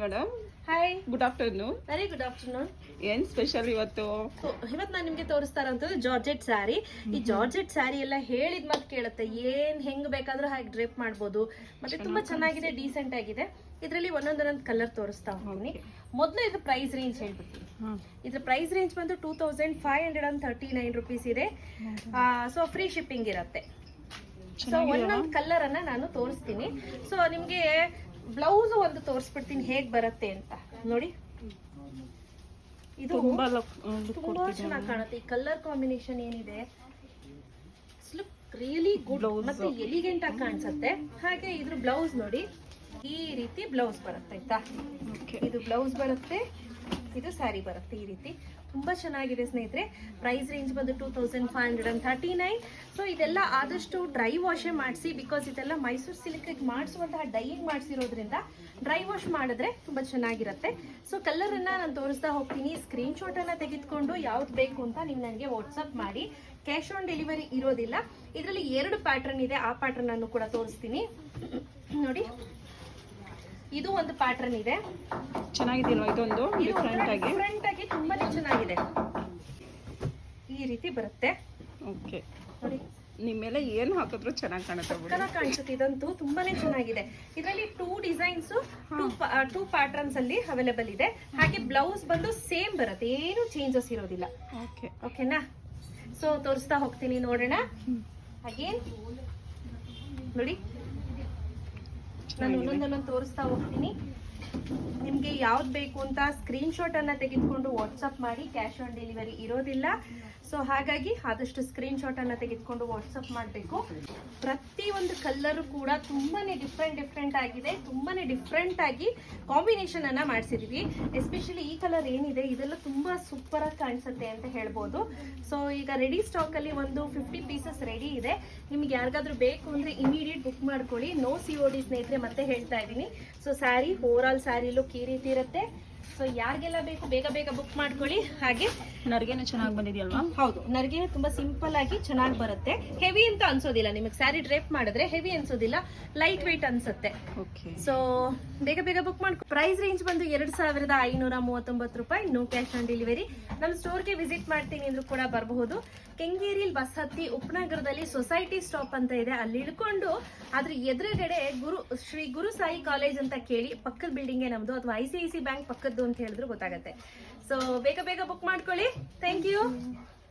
Madam. Hi, good afternoon. Very good afternoon. ಏನ್ special ಇವತ್ತು? ಇವತ್ತು ನಾನು ನಿಮ್ಗೆ ತೋರಿಸ್ತಾ ಇರೋಂಥದ್ದು ಜಾರ್ಜೆಟ್ ಸ್ಯಾರಿ. ಈ ಜಾರ್ಜೆಟ್ ಸ್ಯಾರಿ ಎಲ್ಲ ಹೇಳಿದ ಮಾತು ಕೇಳುತ್ತೆ. ಹೆಂಗ್ ಬೇಕಾದ್ರೂ ಹಾಗೆ ಡ್ರೇಪ್ ಮಾಡ್ಬೋದು. ಮತ್ತೆ ತುಂಬಾ ಚೆನ್ನಾಗಿದೆ, ಡೀಸೆಂಟ್ ಆಗಿದೆ. ಇದರಲ್ಲಿ ಒಂದೊಂದೊಂದು ಕಲರ್ ತೋರಿಸ್ತಾ ಹೋಗ್ತೀನಿ. ಮೊದಲು ಇದ್ರ ಪ್ರೈಸ್ ರೇಂಜ್ ಹೇಳ್ಬಿಡ್ತೀನಿ. ಇದ್ರ ಪ್ರೈಸ್ ರೇಂಜ್ ಬಂದು 2539 ರುಪೀಸ್ ಇದೆ. ಸೊ ಫ್ರೀ ಶಿಪ್ಪಿಂಗ್ ಇರುತ್ತೆ. ಸೊ ಒಂದೊಂದು ಕಲರ್ ಅನ್ನ ನಾನು ತೋರಿಸ್ತೀನಿ. ಸೊ ನಿಮ್ಗೆ ಬ್ಲೌಸ್ ಒಂದು ತೋರಿಸ್ಬಿಡ್ತೀನಿ ಹೇಗ್ ಬರುತ್ತೆ ಅಂತ ನೋಡಿ. ಇದು ತುಂಬಾ ಚೆನ್ನಾಗಿ ಕಾಣುತ್ತೆ. ಈ ಕಲರ್ ಕಾಂಬಿನೇಷನ್ ಏನಿದೆ, ಲುಕ್ ರಿಯಲಿ ಗುಡ್ ಮತ್ತೆ ಎಲಿಗೆಂಟ್ ಆಗಿ ಕಾಣಿಸುತ್ತೆ. ಹಾಗೆ ಇದ್ರ ಬ್ಲೌಸ್ ನೋಡಿ, ಈ ರೀತಿ ಬ್ಲೌಸ್ ಬರುತ್ತೆ ಆಯ್ತಾ. ಇದು ಬ್ಲೌಸ್ ಬರುತ್ತೆ, ಇದು ಸ್ಯಾರಿ ಬರುತ್ತೆ ಈ ರೀತಿ. ತುಂಬಾ ಚೆನ್ನಾಗಿದೆ ಸ್ನೇಹಿತರೆ. ಪ್ರೈಸ್ ರೇಂಜ್ ಬಂದು 2539. ಸೊ ಇದೆಲ್ಲ ಆದಷ್ಟು ಡ್ರೈ ವಾಶೇ ಮಾಡಿಸಿ, ಬಿಕಾಸ್ ಇದೆಲ್ಲ ಮೈಸೂರು ಸಿಲ್ಕ್ ಮಾಡಿಸುವಂತಹ ಡೈಯಿಂಗ್ ಮಾಡಿಸಿರೋದ್ರಿಂದ ಡ್ರೈ ವಾಶ್ ಮಾಡಿದ್ರೆ ತುಂಬಾ ಚೆನ್ನಾಗಿರುತ್ತೆ. ಸೊ ಕಲರ್ ಅನ್ನ ನಾನು ತೋರಿಸ್ತಾ ಹೋಗ್ತೀನಿ. ಸ್ಕ್ರೀನ್ ಶಾಟ್ ಅನ್ನ ತೆಗೆದುಕೊಂಡು ಯಾವ್ದು ಬೇಕು ಅಂತ ನೀವು ನನಗೆ ವಾಟ್ಸಪ್ ಮಾಡಿ. ಕ್ಯಾಶ್ ಆನ್ ಡೆಲಿವರಿ ಇರೋದಿಲ್ಲ. ಇದರಲ್ಲಿ 2 ಪ್ಯಾಟರ್ನ್ ಇದೆ, ಆ ಪ್ಯಾಟರ್ನ್ ಅನ್ನು ಕೂಡ ತೋರಿಸ್ತೀನಿ ನೋಡಿ. ಇದು ಒಂದು ಪ್ಯಾಟರ್ನ್ ಇದೆ, ಚೆನ್ನಾಗಿದೆಯಲ್ವಾ? ಇದೊಂದು ಡಿಫರೆಂಟ್ ಆಗಿ ತುಂಬಾನೇ ಚೆನ್ನಾಗಿದೆ. ಈ ರೀತಿ ಬರುತ್ತೆ. ಓಕೆ, ನಿಮ್ಮೆಲ್ಲ ಏನ್ ಹಾಕಿದ್ರು ಚೆನ್ನಾಗಿ ಕಾಣಿಸುತ್ತೆ. ಇದಂತೂ ತುಂಬಾನೇ ಚೆನ್ನಾಗಿದೆ. ಇದರಲ್ಲಿ 2 ಡಿಸೈನ್ಸ್, 2 ಪ್ಯಾಟರ್ನ್ಸ್ ಅಲ್ಲಿ ಅವೈಲೇಬಲ್ ಇದೆ. ಹಾಗೆ ಬ್ಲೌಸ್ ಬಂದು ಸೇಮ್ ಬರುತ್ತೆ, ಏನು ಚೇಂಜಸ್ ಇರೋದಿಲ್ಲ. ಓಕೆನಾ? ಸೊ ತೋರಿಸ್ತಾ ಹೋಗ್ತೀನಿ, ನೋಡೋಣ. ಅಗೇನ್ ನೋಡಿ, ನಾನು ಒಂದೊಂದೊಂದು ತೋರಿಸ್ತಾ ಹೋಗ್ತೀನಿ. ನಿಮ್ಗೆ ಯಾವ್ದು ಬೇಕು ಅಂತ ಸ್ಕ್ರೀನ್ ಶಾಟ್ ಅನ್ನ ತೆಗೆದುಕೊಂಡು ವಾಟ್ಸಪ್ ಮಾಡಿ. ಕ್ಯಾಶ್ ಆನ್ ಡೆಲಿವರಿ ಇರೋದಿಲ್ಲ. ಸೊ ಹಾಗಾಗಿ ಆದಷ್ಟು ಸ್ಕ್ರೀನ್ ಶಾಟ್ ಅನ್ನ ತೆಗೆದುಕೊಂಡು ವಾಟ್ಸಪ್ ಮಾಡಬೇಕು. ಪ್ರತಿ ಒಂದು ಕಲರ್ ಕೂಡ ತುಂಬಾನೇ ಡಿಫ್ರೆಂಟ್ ಆಗಿದೆ. ತುಂಬಾನೇ ಡಿಫ್ರೆಂಟ್ ಆಗಿ ಕಾಂಬಿನೇಷನ್ ಅನ್ನ ಮಾಡಿಸಿದೀವಿ. ಎಸ್ಪೆಷಲಿ ಈ ಕಲರ್ ಏನಿದೆ, ಇದೆಲ್ಲ ತುಂಬಾ ಸೂಪರ್ ಆಗಿ ಕಾಣಿಸುತ್ತೆ ಅಂತ ಹೇಳ್ಬೋದು. ಸೊ ಈಗ ರೆಡಿ ಸ್ಟಾಕ್ ಅಲ್ಲಿ ಒಂದು 50 ಪೀಸಸ್ ರೆಡಿ ಇದೆ. ನಿಮ್ಗೆ ಯಾರಿಗಾದ್ರೂ ಬೇಕು ಅಂದ್ರೆ ಇಮಿಡಿಯೇಟ್ ಬುಕ್ ಮಾಡ್ಕೊಳ್ಳಿ. ನೋ COD ಸ್ನೇಹಿತರೆ, ಮತ್ತೆ ಹೇಳ್ತಾ ಇದ್ದೀನಿ. So sari, over all sari look ಈ ರೀತಿ ಇರುತ್ತೆ. ಸೊ ಯಾರಿಗೆಲ್ಲ ಬೇಕು ಬೇಗ ಬುಕ್ ಮಾಡ್ಕೊಳ್ಳಿ. ಹಾಗೆ ನರ್ಗೆನೂ ಚೆನ್ನಾಗಿ ಬಂದಿದೆಯಲ್ವಾ? ಹೌದು, ನರ್ಗೆ ತುಂಬಾ ಸಿಂಪಲ್ ಆಗಿ ಚೆನ್ನಾಗಿ ಬರುತ್ತೆ. ಹೆವಿ ಅಂತ ಅನ್ಸೋದಿಲ್ಲ. ನಿಮಗೆ ಸ್ಯಾರಿ ಡ್ರೇಪ್ ಮಾಡಿದ್ರೆ ಹೆವಿ ಅನ್ಸೋದಿಲ್ಲ, ಲೈಟ್ ವೆಯ್ಟ್ ಅನ್ಸುತ್ತೆ. ಸೊ ಬೇಗ ಬುಕ್ ಮಾಡ್ಕೊ. ಪ್ರೈಸ್ ರೇಂಜ್ ಬಂದು 2539 ರೂಪಾಯಿ. No cash on delivery. ನಮ್ಮ ಸ್ಟೋರ್ಗೆ ವಿಸಿಟ್ ಮಾಡ್ತೀನಿ ಅಂದ್ರೂ ಕೂಡ ಬರಬಹುದು. ಕೆಂಗೇರಿಯಲ್ಲಿ ಬಸ್ ಹತ್ತಿ ಉಪನಗರದಲ್ಲಿ ಸೊಸೈಟಿ ಸ್ಟಾಪ್ ಅಂತ ಇದೆ, ಅಲ್ಲಿ ಇಳ್ಕೊಂಡು ಅದ್ರ ಎದುರುಗಡೆ ಶ್ರೀ ಗುರು ಸಾಯಿ ಕಾಲೇಜ್ ಅಂತ ಕೇಳಿ, ಪಕ್ಕದ ಬಿಲ್ಡಿಂಗ್ ನಮ್ದು, ಅಥವಾ ICICI ಬ್ಯಾಂಕ್ ಪಕ್ಕದ್ದು ಅಂತ ಹೇಳಿದ್ರು ಗೊತ್ತಾಗತ್ತೆ. ಸೊ ಬೇಗ ಬುಕ್ ಮಾಡ್ಕೊಳ್ಳಿ. Thank you.